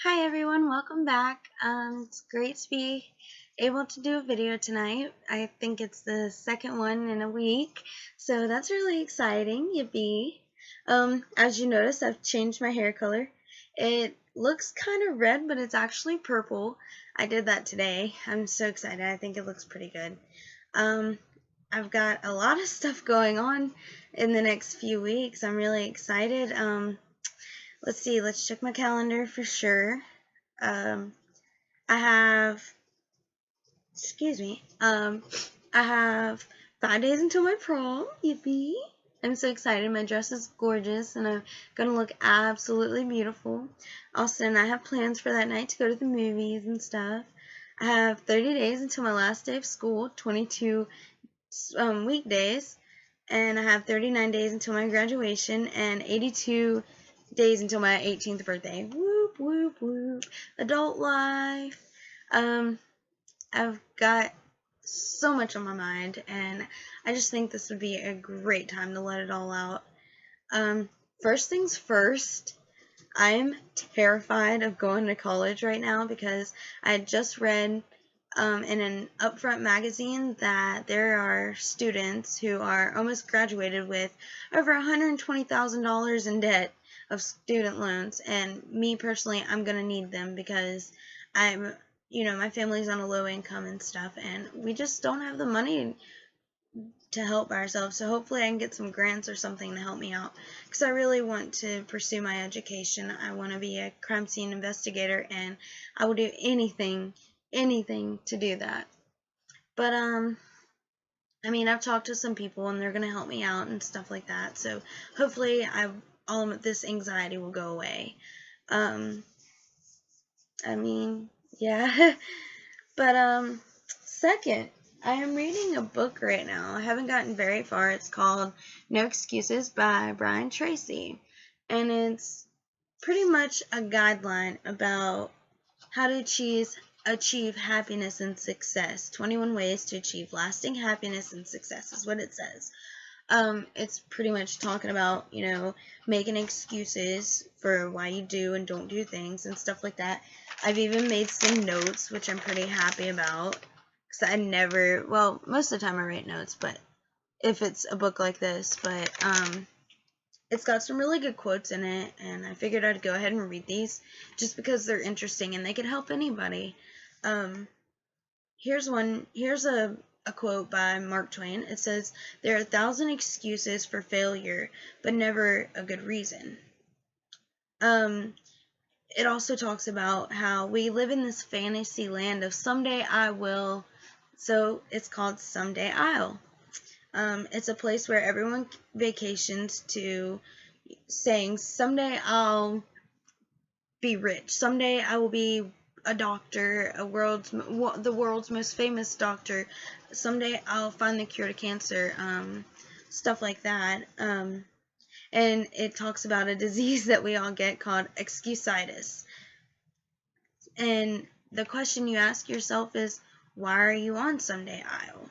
Hi everyone, welcome back. It's great to be able to do a video tonight. I think it's the second one in a week, so that's really exciting. Yippee! As you notice, I've changed my hair color. It looks kind of red, but it's actually purple. I did that today. I'm so excited. I think it looks pretty good. Um, I've got a lot of stuff going on in the next few weeks. I'm really excited. Let's see, let's check my calendar for sure. Um, I have, I have 5 days until my prom. Yippee! I'm so excited. My dress is gorgeous and I'm gonna look absolutely beautiful. Austin and I have plans for that night to go to the movies and stuff. I have 30 days until my last day of school, 22 weekdays, and I have 39 days until my graduation and 82 days until my 18th birthday. Whoop, whoop, whoop. Adult life. Um, I've got so much on my mind, and I just think this would be a great time to let it all out. First things first, I'm terrified of going to college right now because I had just read in an Upfront magazine that there are students who are almost graduated with over $120,000 in debt of student loans, and me personally, I'm gonna need them because my family's on a low income and stuff, and we just don't have the money to help ourselves. So hopefully I can get some grants or something to help me out, because I really want to pursue my education. I want to be a crime scene investigator, and I will do anything to do that. But I've talked to some people and they're gonna help me out and stuff like that. So hopefully all of this anxiety will go away. Um, yeah. But second, I am reading a book right now. I haven't gotten very far. It's called No Excuses by Brian Tracy, and it's pretty much a guideline about how to achieve happiness and success. 21 ways to achieve lasting happiness and success is what it says. It's pretty much talking about, making excuses for why you do and don't do things and stuff like that. I've even made some notes, which I'm pretty happy about, because most of the time I write notes, but if it's a book like this, but, it's got some really good quotes in it, and I figured I'd go ahead and read these, just because they're interesting and they could help anybody. Here's a quote by Mark Twain. It says, "There are 1,000 excuses for failure, but never a good reason." It also talks about how we live in this fantasy land of someday I will, so it's called Someday I'll. It's a place where everyone vacations to saying, someday I'll be rich, someday I will be a doctor, the world's most famous doctor, someday I'll find the cure to cancer, stuff like that. And it talks about a disease that we all get called excusitis. And the question you ask yourself is, why are you on Someday I'll?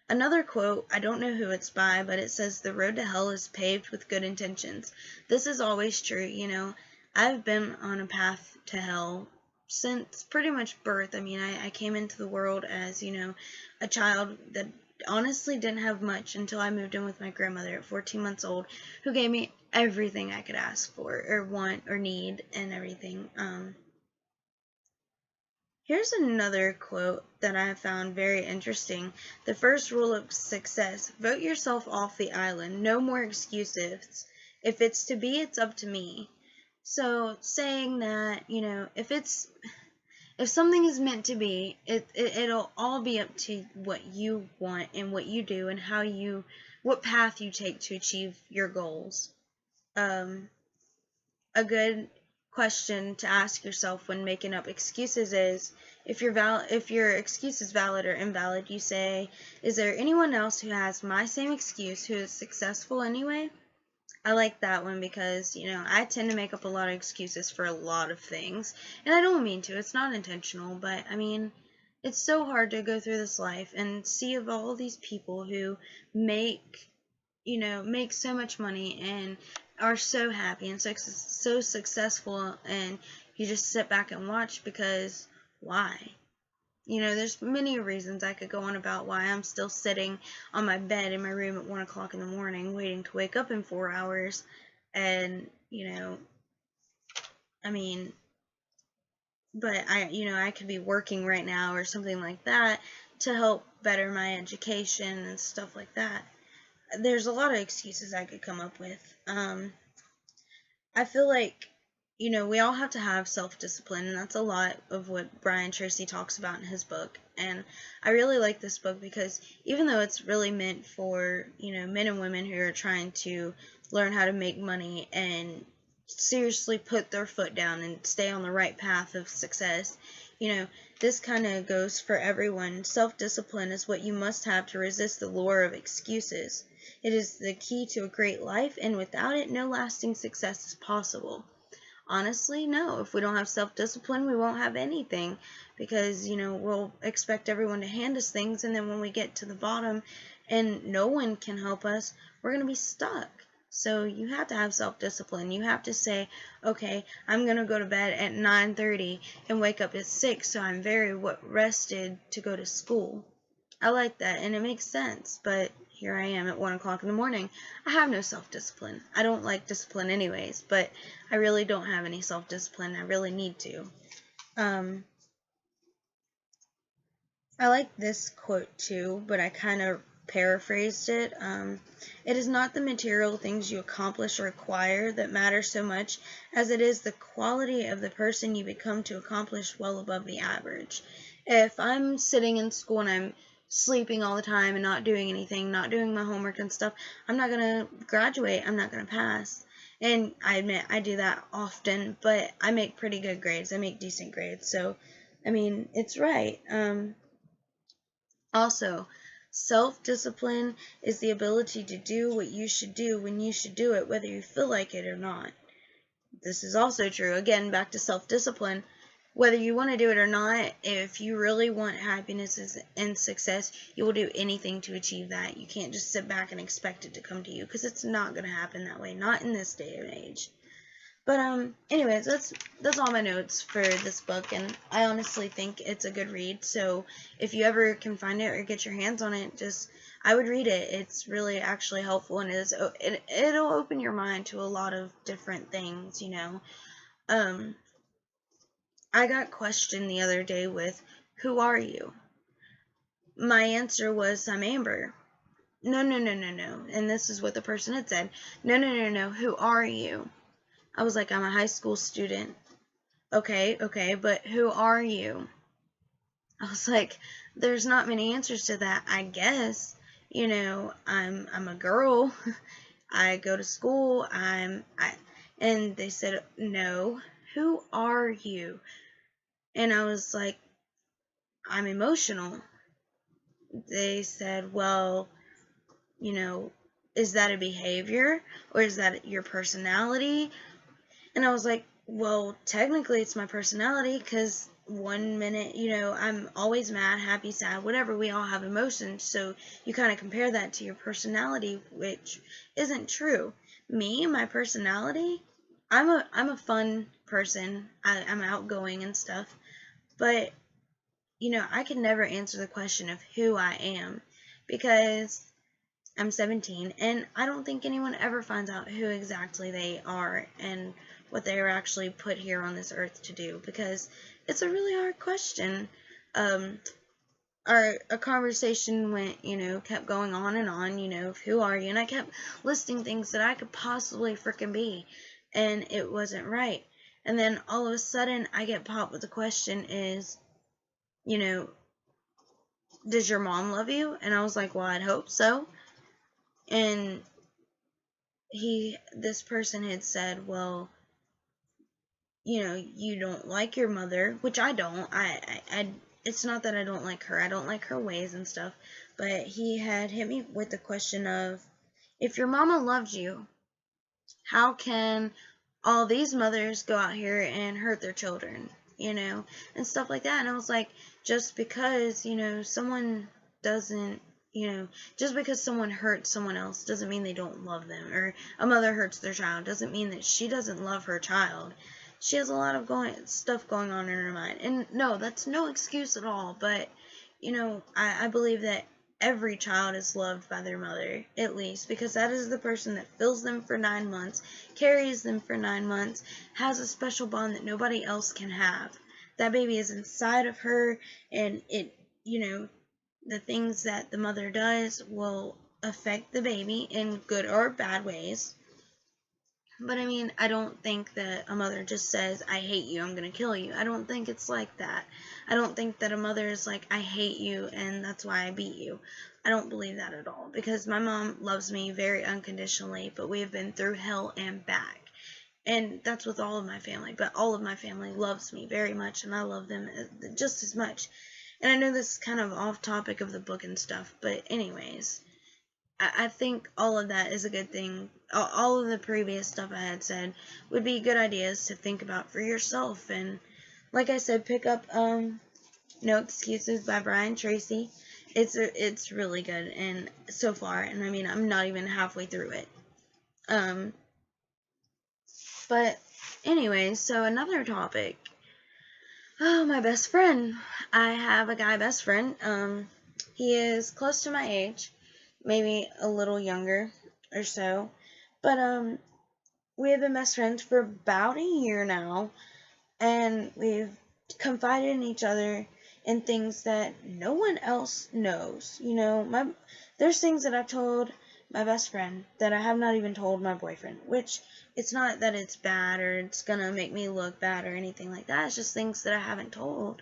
Another quote, I don't know who it's by, but it says, "The road to hell is paved with good intentions." This is always true. I've been on a path to hell since pretty much birth. I came into the world as, a child that honestly didn't have much until I moved in with my grandmother at 14 months old, who gave me everything I could ask for or want or need and everything. Here's another quote that I found very interesting. "The first rule of success: vote yourself off the island. No more excuses. If it's to be, it's up to me." So saying that, if something is meant to be, it'll all be up to what you want and what you do and what path you take to achieve your goals. A good question to ask yourself when making up excuses is, if your excuse is valid or invalid, you say, is there anyone else who has my same excuse who is successful anyway? I like that one because, I tend to make up a lot of excuses for a lot of things, and I don't mean to. It's not intentional, but it's so hard to go through this life and see of all these people who make so much money and are so happy and so successful, and you just sit back and watch because why? You know, there's many reasons I could go on about why I'm still sitting on my bed in my room at 1 o'clock in the morning waiting to wake up in 4 hours. And, you know, I mean, but I could be working right now or something like that to help better my education and stuff like that. There's a lot of excuses I could come up with. I feel like, we all have to have self-discipline, and that's a lot of what Brian Tracy talks about in his book. And I really like this book because even though it's really meant for, men and women who are trying to learn how to make money and seriously put their foot down and stay on the right path of success, this kind of goes for everyone. Self-discipline is what you must have to resist the lure of excuses. It is the key to a great life, and without it, no lasting success is possible. Honestly, no. If we don't have self-discipline, we won't have anything, because, we'll expect everyone to hand us things, and then when we get to the bottom and no one can help us, we're going to be stuck. So you have to have self-discipline. You have to say, okay, I'm going to go to bed at 9:30 and wake up at 6, so I'm very rested to go to school. I like that, and it makes sense, but here I am at 1 o'clock in the morning. I have no self-discipline. I don't like discipline anyways, but I really don't have any self-discipline. I really need to. I like this quote too, but I kind of paraphrased it. It is not the material things you accomplish or acquire that matter so much as it is the quality of the person you become to accomplish well above the average. If I'm sitting in school and I'm sleeping all the time and not doing anything, not doing my homework and stuff, I'm not going to graduate. I'm not going to pass. And I admit I do that often, but I make pretty good grades. I make decent grades. So, I mean, it's right. Also, self-discipline is the ability to do what you should do when you should do it, whether you feel like it or not. This is also true. Again, back to self-discipline. Whether you want to do it or not, if you really want happiness and success, you will do anything to achieve that. You can't just sit back and expect it to come to you, because it's not going to happen that way. Not in this day and age. But anyways, that's all my notes for this book, and I honestly think it's a good read. So if you ever can find it or get your hands on it, I would read it. It's really actually helpful, and it'll open your mind to a lot of different things. I got questioned the other day with, "Who are you?" My answer was, "I'm Amber." No, no, no, no, no. And this is what the person had said. No, no, no, no. Who are you? I was like, "I'm a high school student." Okay, but who are you? I was like, there's not many answers to that, I guess. I'm a girl. I go to school. And they said, "No, who are you?" And I was like, "I'm emotional." They said, "Well, is that a behavior, or is that your personality?" And I was like, "Well, technically it's my personality, because one minute, I'm always mad, happy, sad, whatever. We all have emotions, so you kind of compare that to your personality, which isn't true. Me, my personality, I'm a fun person. I'm outgoing and stuff, but I could never answer the question of who I am, because I'm 17, and I don't think anyone ever finds out who exactly they are and what they were actually put here on this earth to do, because it's a really hard question. A conversation went, kept going on and on, who are you? And I kept listing things that I could possibly frickin' be, and it wasn't right. And then all of a sudden, I get popped with the question is, does your mom love you? And I was like, well, I'd hope so. And this person had said, well, you don't like your mother, which I don't. It's not that I don't like her. I don't like her ways and stuff. But he had hit me with the question of, if your mama loved you, how can all these mothers go out here and hurt their children, and stuff like that. And I was like, just because, someone doesn't just because someone hurts someone else doesn't mean they don't love them, or a mother hurts their child doesn't mean that she doesn't love her child. She has a lot of stuff going on in her mind, and no, that's no excuse at all, but, I believe that every child is loved by their mother, at least, because that is the person that fills them for 9 months, carries them for 9 months, has a special bond that nobody else can have. That baby is inside of her, and the things that the mother does will affect the baby in good or bad ways. But I mean, I don't think that a mother just says, I hate you, I'm going to kill you. I don't think it's like that. I don't think that a mother is like, I hate you and that's why I beat you. I don't believe that at all, because my mom loves me very unconditionally, but we have been through hell and back. And that's with all of my family, but all of my family loves me very much, and I love them just as much. And I know this is kind of off topic of the book and stuff, but anyways, I think all of that is a good thing. All of the previous stuff I had said would be good ideas to think about for yourself. And like I said, pick up No Excuses by Brian Tracy. It's really good, and so far, and I mean, I'm not even halfway through it. But anyways, so another topic. Oh, my best friend. I have a guy best friend. He is close to my age, maybe a little younger or so. But we have been best friends for about a year now, and we've confided in each other in things that no one else knows. There's things that I've told my best friend that I have not even told my boyfriend, which it's not that it's bad or it's gonna make me look bad or anything like that. It's just things that I haven't told.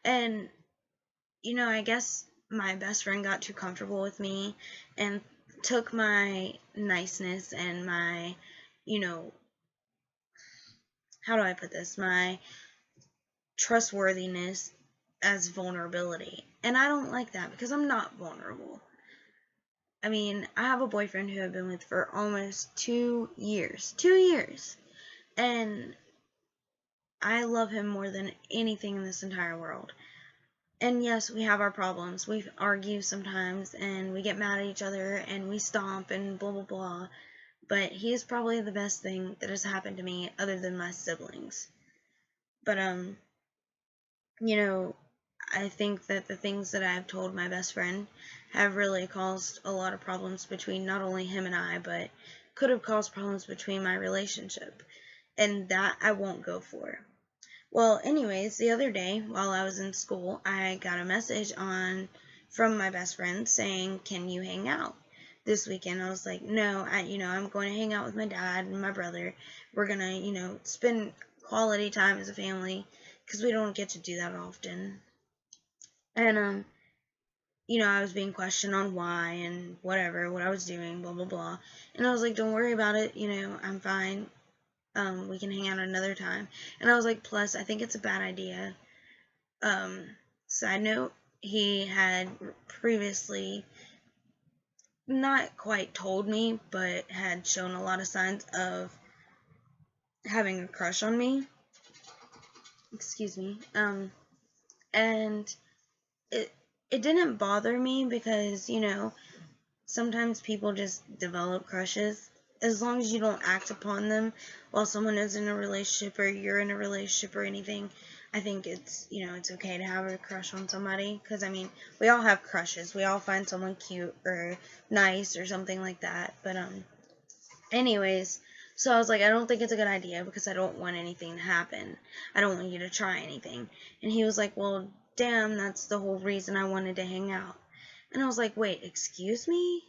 And, I guess my best friend got too comfortable with me and took my niceness and my, how do I put this? My trustworthiness as vulnerability. And I don't like that, because I'm not vulnerable. I mean, I have a boyfriend who I've been with for almost 2 years. 2 years. And I love him more than anything in this entire world. And yes, we have our problems. We argue sometimes, and we get mad at each other, and we stomp, and blah, blah, blah. But he is probably the best thing that has happened to me other than my siblings. But, I think that the things that I've told my best friend have really caused a lot of problems between not only him and I, but could have caused problems between my relationship. And that I won't go for. Well, anyways, the other day while I was in school, I got a message from my best friend saying, can you hang out this weekend? I was like, no, I'm going to hang out with my dad and my brother. We're going to, spend quality time as a family, because we don't get to do that often. And, I was being questioned on why and whatever, what I was doing, blah, blah, blah. And I was like, don't worry about it. I'm fine. We can hang out another time. And I was like, plus, I think it's a bad idea. Side note, he had previously not quite told me, but had shown a lot of signs of having a crush on me. Excuse me. And it didn't bother me, because, sometimes people just develop crushes. As long as you don't act upon them while someone is in a relationship or you're in a relationship or anything, I think it's, it's okay to have a crush on somebody. Because, I mean, we all have crushes. We all find someone cute or nice or something like that. But, anyways, so I was like, I don't think it's a good idea, because I don't want anything to happen. I don't want you to try anything. And he was like, well, damn, that's the whole reason I wanted to hang out. And I was like, wait, excuse me?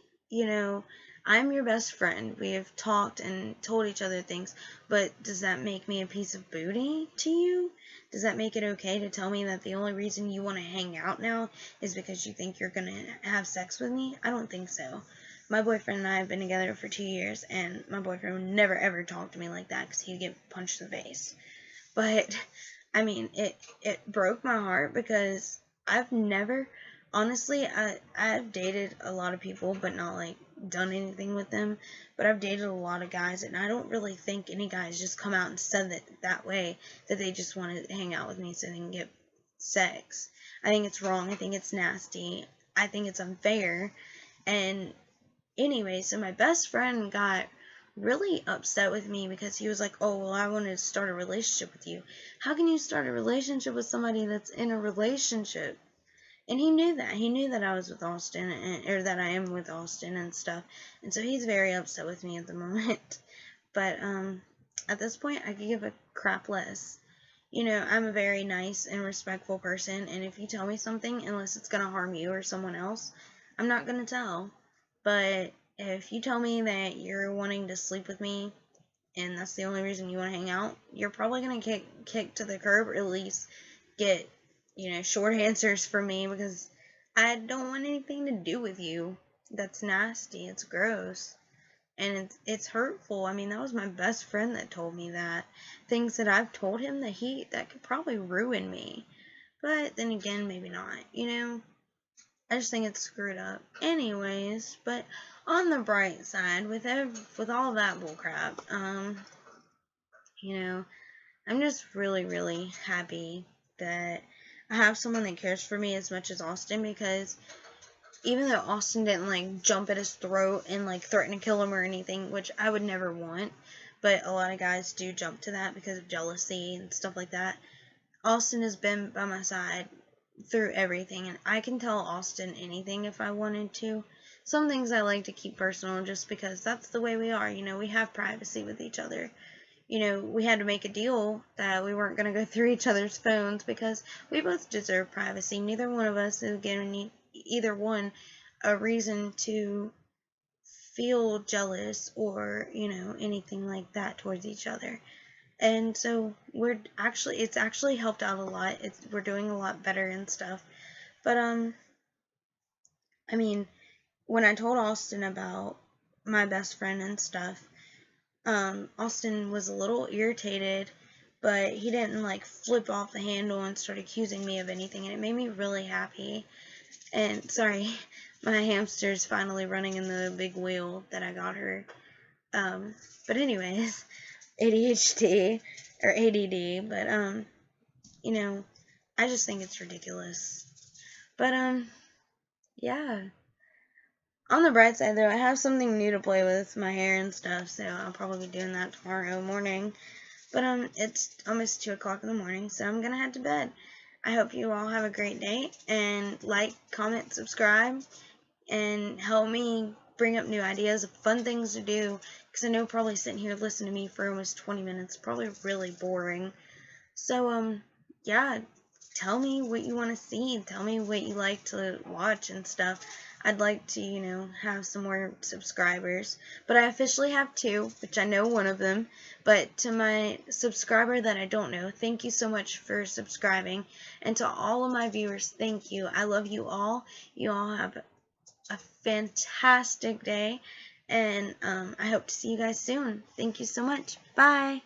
I'm your best friend. We have talked and told each other things, but does that make me a piece of booty to you? Does that make it okay to tell me that the only reason you want to hang out now is because you think you're going to have sex with me? I don't think so. My boyfriend and I have been together for 2 years, and my boyfriend would never ever talk to me like that, because he'd get punched in the face. But, I mean, it broke my heart, because I've never... Honestly, I've dated a lot of people, but not, like, done anything with them. But I've dated a lot of guys, and I don't really think any guys just come out and said that way, that they just want to hang out with me so they can get sex. I think it's wrong. I think it's nasty. I think it's unfair. And anyway, so my best friend got really upset with me because he was like, oh, well, I want to start a relationship with you. How can you start a relationship with somebody that's in a relationship? And he knew that. He knew that I was with Austin, or that I am with Austin and stuff. And so he's very upset with me at the moment. But at this point, I could give a crap less. You know, I'm a very nice and respectful person, and if you tell me something, unless it's going to harm you or someone else, I'm not going to tell. But if you tell me that you're wanting to sleep with me, and that's the only reason you want to hang out, you're probably going to kick to the curb, or at least get, you know, short answers from me, because I don't want anything to do with you. That's nasty. It's gross. And it's hurtful. I mean, that was my best friend that told me that. Things that I've told him that could probably ruin me. But then again, maybe not. You know, I just think it's screwed up. Anyways, but on the bright side, with all that bullcrap, you know, I'm just really, really happy that I have someone that cares for me as much as Austin, because even though Austin didn't, like, jump at his throat and, like, threaten to kill him or anything, which I would never want, but a lot of guys do jump to that because of jealousy and stuff like that, Austin has been by my side through everything, and I can tell Austin anything if I wanted to. Some things I like to keep personal just because that's the way we are, you know, we have privacy with each other. You know, we had to make a deal that we weren't going to go through each other's phones because we both deserve privacy. Neither one of us is giving either one a reason to feel jealous or, you know, anything like that towards each other. And so it's actually helped out a lot. We're doing a lot better and stuff. But, I mean, when I told Austin about my best friend and stuff, Austin was a little irritated, but he didn't, like, flip off the handle and start accusing me of anything, and it made me really happy. And, sorry, my hamster's finally running in the big wheel that I got her. But anyways, ADHD, or ADD, but, you know, I just think it's ridiculous. But, yeah. On the bright side, though, I have something new to play with my hair and stuff, so I'll probably be doing that tomorrow morning. But, it's almost 2 o'clock in the morning, so I'm gonna head to bed. I hope you all have a great day, and like, comment, subscribe, and help me bring up new ideas of fun things to do, because I know probably sitting here listening to me for almost 20 minutes, probably really boring. So, yeah, tell me what you want to see, tell me what you like to watch and stuff. I'd like to, you know, have some more subscribers, but I officially have 2, which I know one of them, but to my subscriber that I don't know, thank you so much for subscribing, and to all of my viewers, thank you. I love you all. You all have a fantastic day, and I hope to see you guys soon. Thank you so much. Bye.